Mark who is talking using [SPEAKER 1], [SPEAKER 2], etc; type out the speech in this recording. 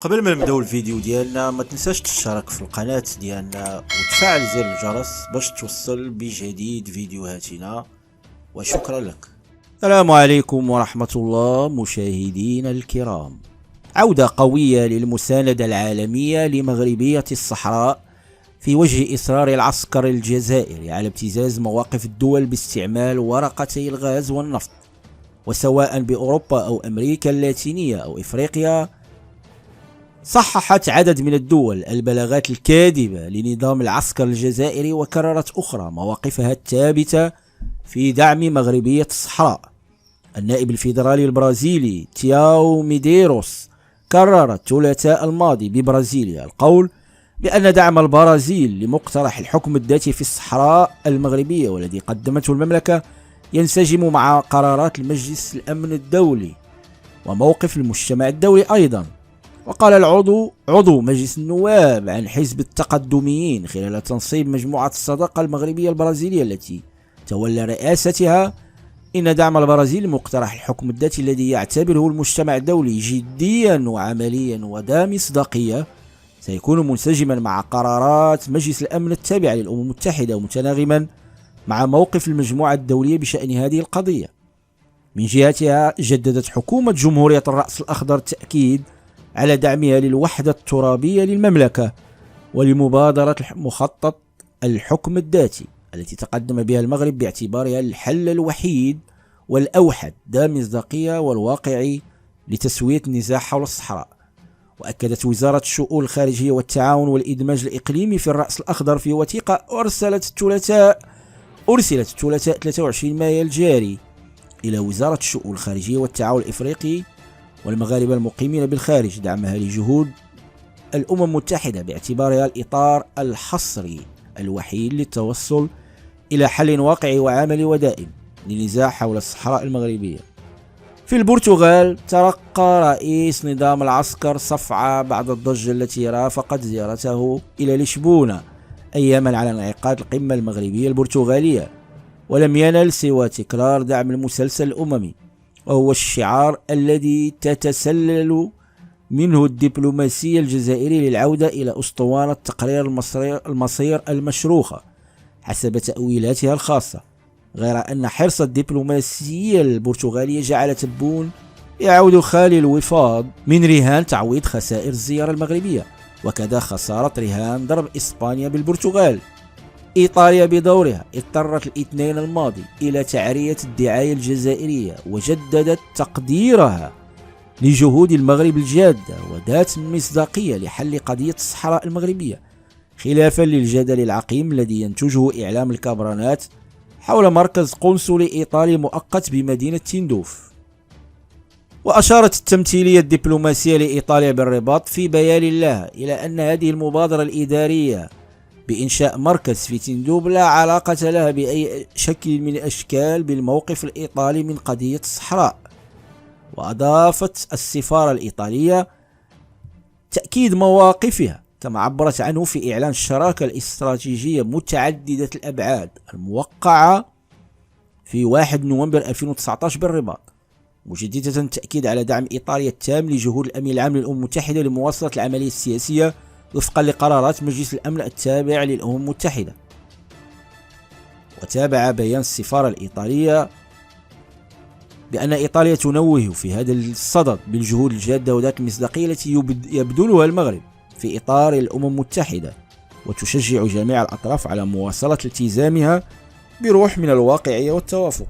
[SPEAKER 1] قبل ما نبداو الفيديو ديالنا ما تنساش تشترك في القناة ديالنا وتفعل زر الجرس باش توصل بجديد فيديوهاتنا، وشكرا لك. السلام عليكم ورحمة الله مشاهدينا الكرام. عودة قوية للمساندة العالمية لمغربية الصحراء في وجه إصرار العسكر الجزائري على ابتزاز مواقف الدول باستعمال ورقتي الغاز والنفط، وسواء بأوروبا أو أمريكا اللاتينية أو إفريقيا. صححت عدد من الدول البلاغات الكاذبة لنظام العسكر الجزائري، وكررت أخرى مواقفها الثابتة في دعم مغربية الصحراء. النائب الفيدرالي البرازيلي تياو ميديروس كرر الثلاثاء الماضي ببرازيليا القول بأن دعم البرازيل لمقترح الحكم الذاتي في الصحراء المغربية والذي قدمته المملكة ينسجم مع قرارات المجلس الأمن الدولي وموقف المجتمع الدولي أيضا. وقال عضو مجلس النواب عن حزب التقدميين خلال تنصيب مجموعة الصداقة المغربية البرازيلية التي تولى رئاستها إن دعم البرازيل لمقترح الحكم الذاتي الذي يعتبره المجتمع الدولي جديا وعمليا وذا مصداقية سيكون منسجما مع قرارات مجلس الأمن التابعة للأمم المتحدة ومتناغما مع موقف المجموعة الدولية بشأن هذه القضية. من جهتها جددت حكومة جمهورية الرأس الأخضر التأكيد على دعمها للوحدة الترابية للمملكة ولمبادرة مخطط الحكم الذاتي التي تقدم بها المغرب باعتبارها الحل الوحيد والأوحد ذا مصداقية والواقعي لتسوية النزاع حول الصحراء. وأكدت وزارة الشؤون الخارجية والتعاون والإدماج الإقليمي في الرأس الأخضر في وثيقة أرسلت الثلاثاء 23 مايو الجاري إلى وزارة الشؤون الخارجية والتعاون الإفريقي والمغاربة المقيمين بالخارج دعمها لجهود الأمم المتحدة باعتبارها الإطار الحصري الوحيد للتوصل إلى حل واقعي وعملي ودائم للنزاع حول الصحراء المغربية. في البرتغال ترقى رئيس نظام العسكر صفعة بعد الضجة التي رافقت زيارته إلى لشبونة أياما على انعقاد القمة المغربية البرتغالية، ولم ينل سوى تكرار دعم المسلسل الأممي، وهو الشعار الذي تتسلل منه الدبلوماسية الجزائرية للعودة إلى أسطوانة تقرير المصير المشروخة حسب تأويلاتها الخاصة، غير أن حرص الدبلوماسية البرتغالية جعل تبون يعود خالي الوفاض من رهان تعويض خسائر الزيارة المغربية، وكذا خسارة رهان ضرب إسبانيا بالبرتغال. إيطاليا بدورها اضطرت الاثنين الماضي إلى تعرية الدعاية الجزائرية وجددت تقديرها لجهود المغرب الجادة وذات المصداقية لحل قضية الصحراء المغربية، خلافا للجدل العقيم الذي ينتجه إعلام الكابرانات حول مركز قنصلي إيطالي مؤقت بمدينة تندوف. وأشارت التمثيلية الدبلوماسية لإيطاليا بالرباط في بيان لها إلى أن هذه المبادرة الإدارية بإنشاء مركز في تندوف لا علاقة لها بأي شكل من الأشكال بالموقف الإيطالي من قضية الصحراء. وأضافت السفارة الإيطالية تأكيد مواقفها كما عبرت عنه في إعلان الشراكة الاستراتيجية متعددة الأبعاد الموقعة في 1 نوفمبر 2019 بالرباط، مجددة التأكيد على دعم إيطاليا التام لجهود الأمين العام للأمم المتحدة لمواصلة العملية السياسية وفقا لقرارات مجلس الأمن التابع للأمم المتحدة. وتابع بيان السفارة الإيطالية بأن إيطاليا تنوه في هذا الصدد بالجهود الجادة وذات المصداقية التي يبذلها المغرب في إطار الأمم المتحدة، وتشجع جميع الأطراف على مواصلة التزامها بروح من الواقعية والتوافق.